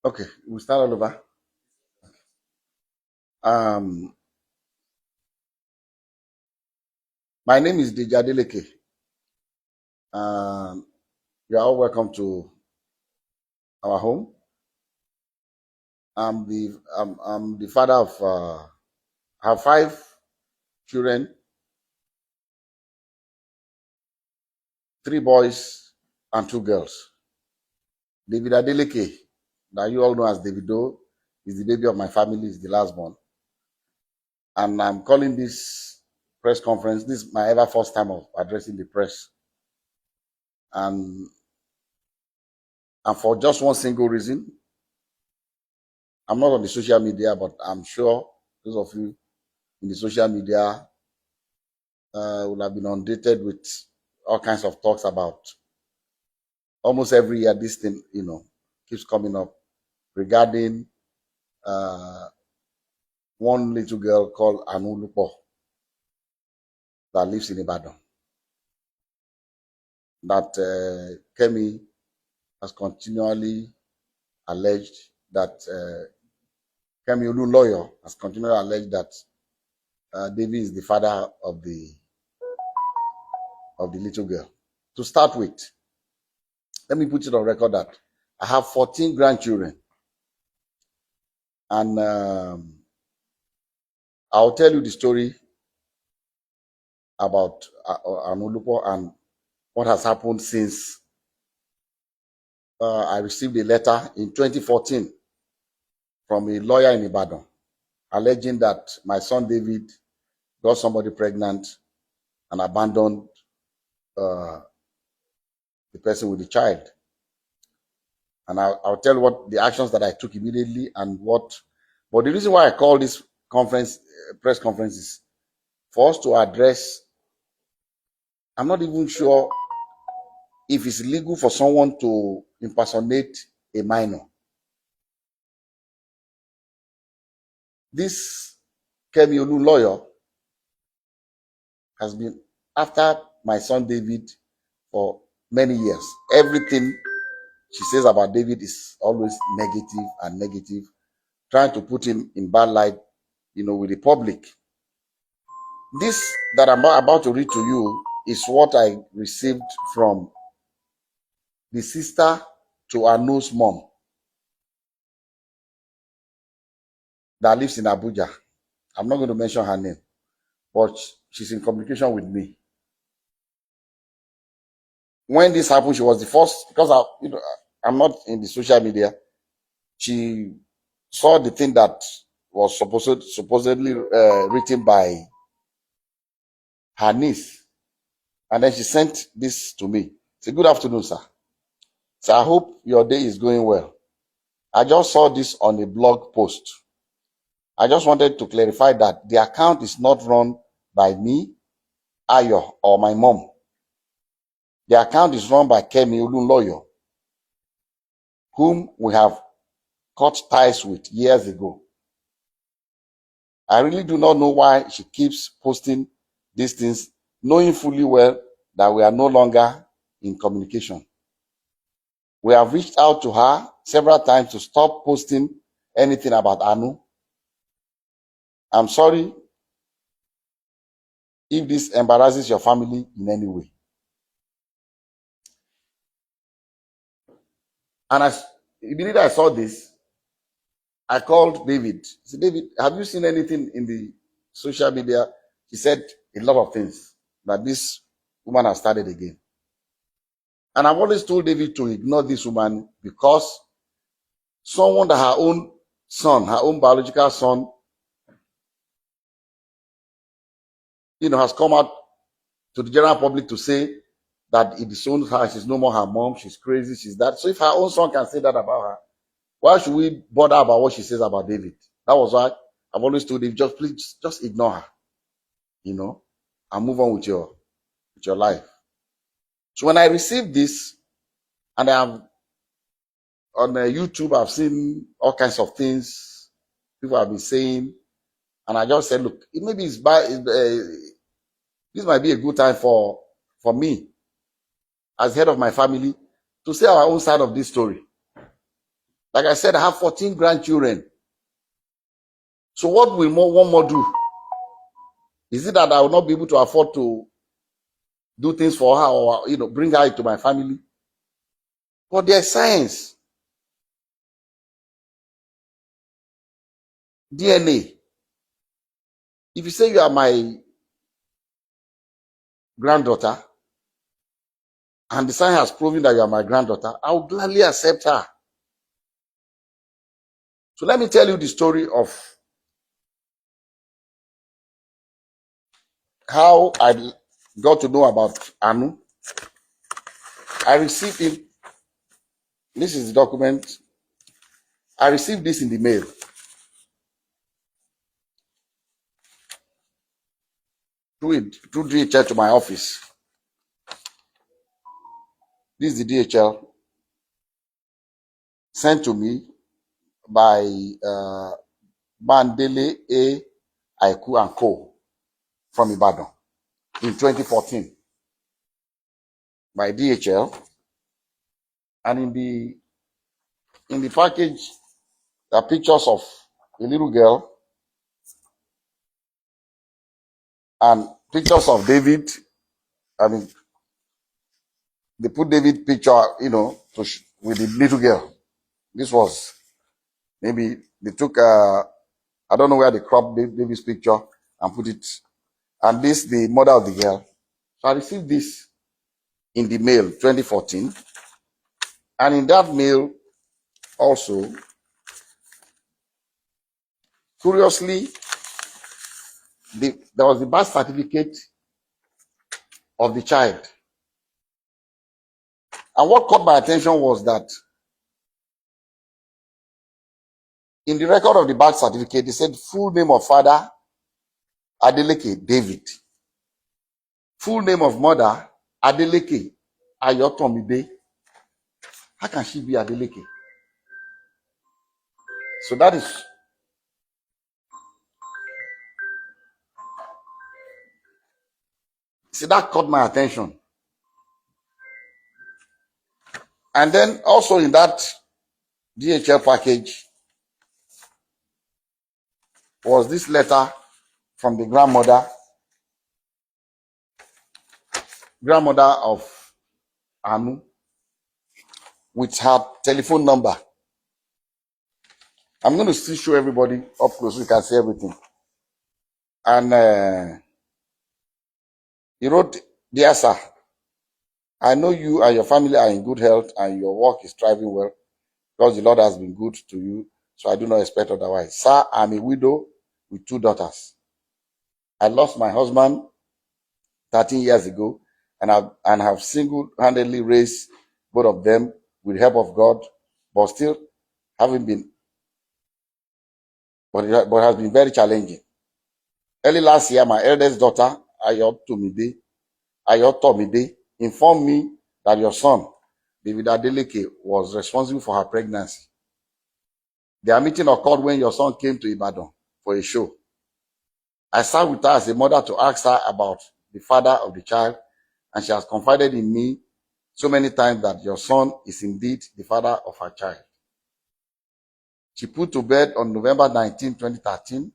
Okay, we'll start all over. Um, my name is Deji Adeleke. You are all welcome to our home. I'm the father of I have 5 children, 3 boys and 2 girls. David Adeleke, that you all know as Davido, is the baby of my family, is the last born. And I'm calling this press conference. This is my ever first time of addressing the press. And for just one single reason. I'm not on the social media, but I'm sure those of you in the social media will have been inundated with all kinds of talks about almost every year. This thing, keeps coming up regarding uh, one little girl called Anulupo that lives in Ibadan. That Kemi has continually alleged that Kemi Olu lawyer has continually alleged that David is the father of the little girl. To start with, let me put it on record that I have 14 grandchildren. And I'll tell you the story about Anulupo and what has happened since I received a letter in 2014 from a lawyer in Ibadan alleging that my son David got somebody pregnant and abandoned the person with the child. And I'll tell you what the actions that I took immediately and what. But the reason why I call this press conference is for us to address. I'm not even sure if it's legal for someone to impersonate a minor. This Kemi Olu lawyer has been after my son David for many years. Everything she says about David is always negative, trying to put him in bad light, with the public. This that I'm about to read to you is what I received from the sister to Anu's mom that lives in Abuja. I'm not going to mention her name, but she's in communication with me. When this happened, she was the first, because I'm not in the social media. She saw the thing that was supposedly written by her niece, and then she sent this to me. Say, "Good afternoon, sir. So I hope your day is going well. I just saw this on a blog post. I just wanted to clarify that the account is not run by me, Ayo, or my mom. The account is run by Kemi Olu lawyer, whom we have cut ties with years ago. I really do not know why she keeps posting these things, knowing fully well that we are no longer in communication. We have reached out to her several times to stop posting anything about Anu. I'm sorry if this embarrasses your family in any way." And immediately I saw this, I called David. I said, "David, have you seen anything in the social media?" He said a lot of things, that this woman has started again. And I've always told David to ignore this woman, because someone that her own son, her own biological son, has come out to the general public to say that it disowns her, she's no more her mom, she's crazy, she's that. So if her own son can say that about her, why should we bother about what she says about David? That was why I've always told David, just ignore her, and move on with your life. So when I received this, and I'm on YouTube, I've seen all kinds of things people have been saying, and I just said, look, maybe this might be a good time for me, as head of my family, to say our own side of this story. Like I said, I have 14 grandchildren. So what will one more do? Is it that I will not be able to afford to do things for her, or bring her into my family? But there's science, DNA. If you say you are my granddaughter, and the science has proven that you are my granddaughter, I will gladly accept her. So let me tell you the story of how I got to know about Anu. I received it. This is the document. I received this in the mail. Through DHL to my office. This is the DHL sent to me by Bandele A. Aiku and Co. from Ibadan in 2014 by DHL. And in the package, there are pictures of a little girl and pictures of David. I mean, they put David picture, with the little girl. This was maybe they took, I don't know where they cropped David's picture and put it. And this, the mother of the girl. So I received this in the mail 2014. And in that mail also, curiously, there was the birth certificate of the child. And what caught my attention was that in the record of the birth certificate, they said full name of father, Adeleke David. Full name of mother, Adeleke Ayotomide. How can she be Adeleke? So that caught my attention. And then also in that DHL package was this letter from the grandmother of Anu, with her telephone number. I'm going to still show everybody up close so you can see everything. And he wrote, "Dear sir, I know you and your family are in good health and your work is thriving well because the Lord has been good to you, so I do not expect otherwise. Sir, I'm a widow with 2 daughters. I lost my husband 13 years ago and have single-handedly raised both of them with the help of God, but still having been, but it has been very challenging. Early last year, my eldest daughter, Ayotomide, informed me that your son, David Adeleke, was responsible for her pregnancy. Their meeting occurred when your son came to Ibadan for a show. I sat with her as a mother to ask her about the father of the child, and she has confided in me so many times that your son is indeed the father of her child. She put to bed on November 19, 2013,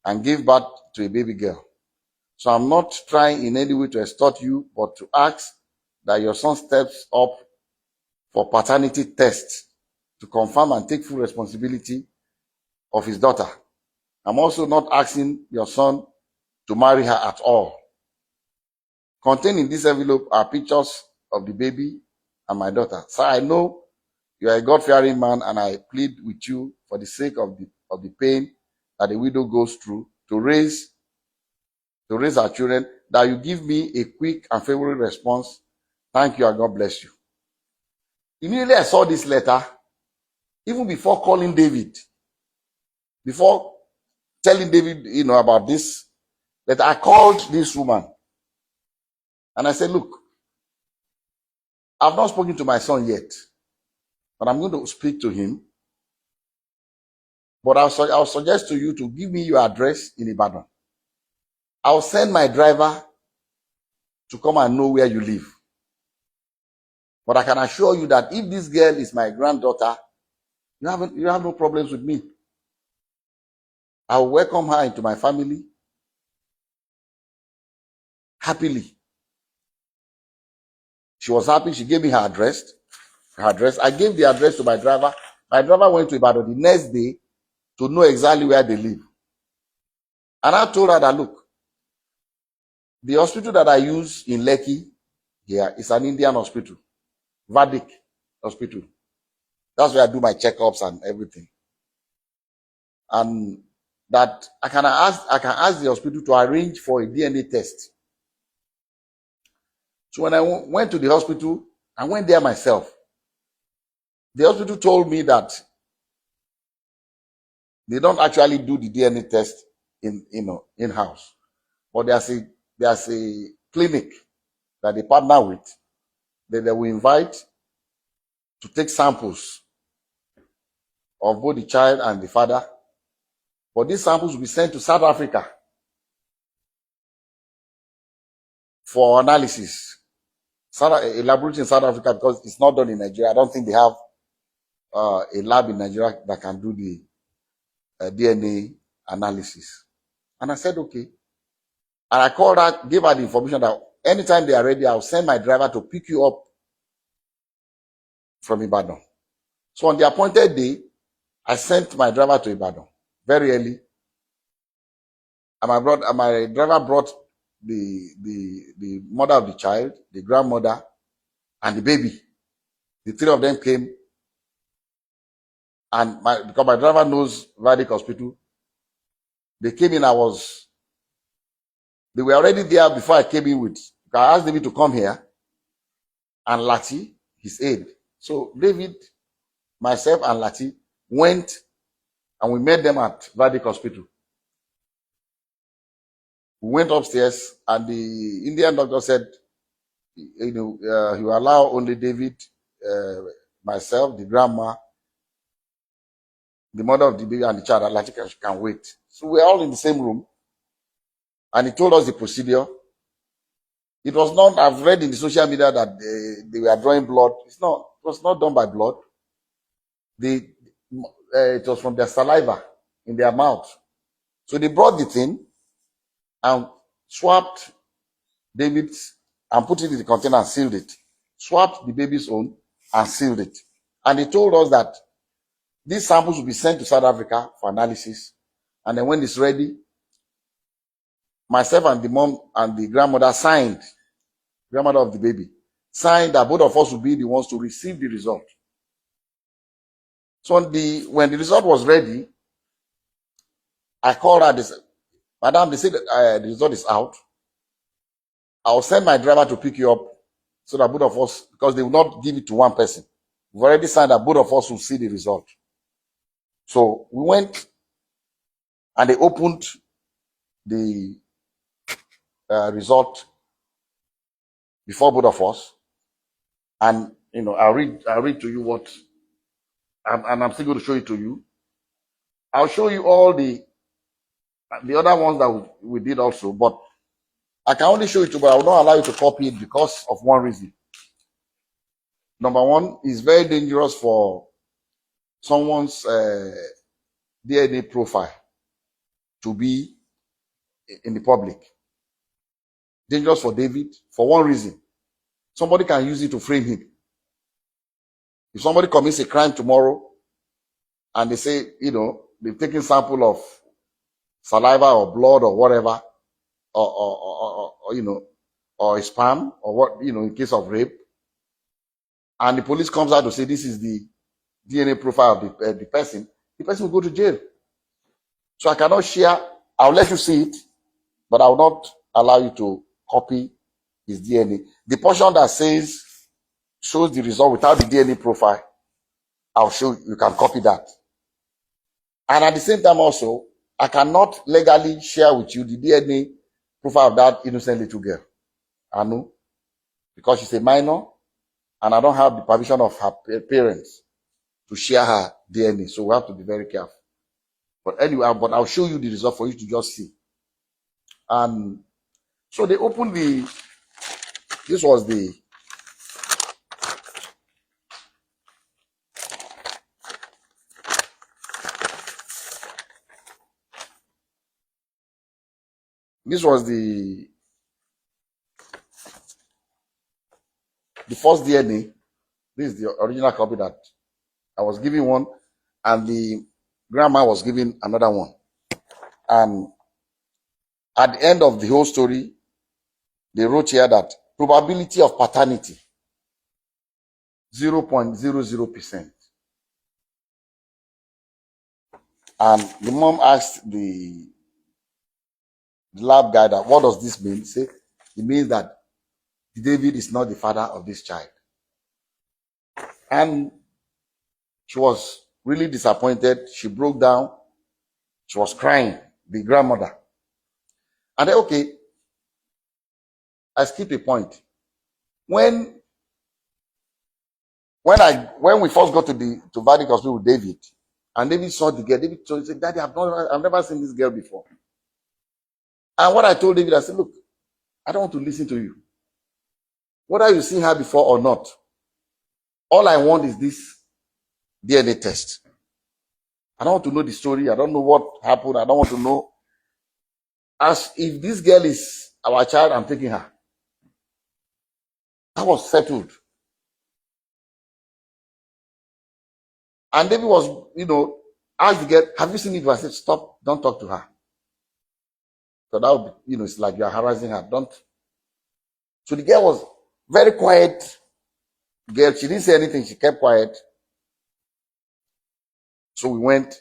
and gave birth to a baby girl. So I'm not trying in any way to extort you, but to ask that your son steps up for paternity tests to confirm and take full responsibility of his daughter. I'm also not asking your son to marry her at all. Contained in this envelope are pictures of the baby and my daughter. Sir, I know you are a God-fearing man, and I plead with you for the sake of the pain that a widow goes through to raise our children, that you give me a quick and favorable response. Thank you and God bless you." Immediately I saw this letter, even before calling David, before telling David, about this letter, I called this woman and I said, "Look, I've not spoken to my son yet, but I'm going to speak to him. But I'll suggest to you to give me your address in Ibadan. I'll send my driver to come and know where you live. But I can assure you that if this girl is my granddaughter, You have no problems with me. I'll welcome her into my family happily. She was happy. She gave me her address. I gave the address to my driver. My driver went to Ibadan the next day to know exactly where they live. And I told her that, look, the hospital that I use in Lekki here is an Indian hospital, Vedic hospital. That's where I do my checkups and everything. And that I can ask the hospital to arrange for a DNA test. So when I went to the hospital, I went there myself. The hospital told me that they don't actually do the DNA test in-house, but there's a clinic that they partner with that they will invite to take samples of both the child and the father. But these samples will be sent to South Africa for analysis. A laboratory in South Africa, because it's not done in Nigeria. I don't think they have a lab in Nigeria that can do the DNA analysis. And I said, okay. And I called her, gave her the information that anytime they are ready, I'll send my driver to pick you up from Ibadan. So on the appointed day, I sent my driver to Ibadan very early. And my driver brought the mother of the child, the grandmother, and the baby. The three of them came. And because my driver knows Vedic Hospital, they came in. They were already there before I came in with. I asked David to come here and Lati, his aide. So David, myself, and Lati went and we met them at Vedic Hospital. We went upstairs and the Indian doctor said, he will allow only David, myself, the grandma, the mother of the baby, and the child. Lati can wait. So we're all in the same room. And he told us the procedure. It was not, I've read in the social media that they were drawing blood. It was not done by blood. It was from their saliva in their mouth. So they brought the thing and swapped David's and put it in the container and sealed it. Swapped the baby's own and sealed it. And they told us that these samples will be sent to South Africa for analysis. And then when it's ready, myself and the mom and the grandmother grandmother of the baby, signed that both of us will be the ones to receive the result. So when the result was ready, I called her. They said, Madam, they said the result is out. I'll send my driver to pick you up so that both of us, because they will not give it to one person. We've already signed that both of us will see the result. So we went and they opened the result before both of us. And, I'll read to you what, and I'm still going to show it to you. I'll show you all the other ones that we did also, but I can only show it to you, but I will not allow you to copy it because of one reason. Number one, it's very dangerous for someone's DNA profile to be in the public. Dangerous for David for one reason. Somebody can use it to frame him. If somebody commits a crime tomorrow and they say, they've taken sample of saliva or blood or whatever, or a sperm or what, in case of rape, and the police comes out to say this is the DNA profile of the person will go to jail. So I cannot share. I'll let you see it, but I will not allow you to copy his DNA. The portion that shows the result without the DNA profile, I'll show you can copy that. And at the same time also, I cannot legally share with you the DNA profile of that innocent little girl. I know, because she's a minor and I don't have the permission of her parents to share her DNA. So we have to be very careful. But anyway, I'll show you the result for you to just see. And so they opened this was This was the first DNA. This is the original copy that I was giving one, and the grandma was giving another one. And at the end of the whole story, they wrote here that probability of paternity 0.00%. And the mom asked the lab guy that, what does this mean? He said, it means that David is not the father of this child. And she was really disappointed. She broke down. She was crying, the grandmother. And then, okay, I skipped a point. When we first got to Vatican Hospital with David, and David saw the girl, David said, Daddy, I've never seen this girl before. And what I told David, I said, look, I don't want to listen to you. Whether you've seen her before or not, all I want is this DNA test. I don't want to know the story. I don't know what happened. I don't want to know. As if this girl is our child, I'm taking her. That was settled. And David was, asked the girl, have you seen it? I said, stop, don't talk to her. So that would be, it's like you're harassing her. Don't. So the girl was very quiet. Girl, she didn't say anything. She kept quiet. So we went.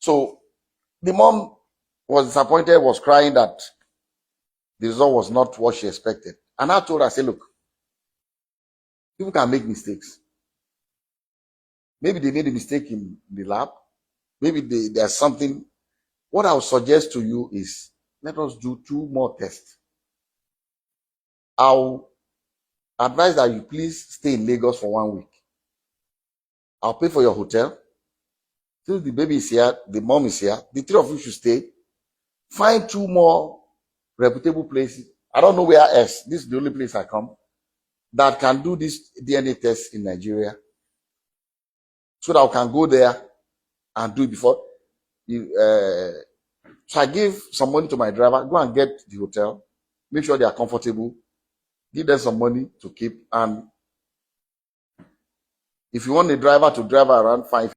So the mom was disappointed, was crying that the result was not what she expected. And I told her, I said, look, people can make mistakes. Maybe they made a mistake in the lab. Maybe there's something. What I would suggest to you is, let us do 2 more tests. I'll advise that you please stay in Lagos for 1 week. I'll pay for your hotel. Since the baby is here, the mom is here, the 3 of you should stay. Find 2 more reputable places. I don't know where else. This is the only place I come that can do this DNA test in Nigeria. So that I can go there and do it before. So I give some money to my driver. Go and get the hotel. Make sure they are comfortable. Give them some money to keep. And if you want a driver to drive around, fine.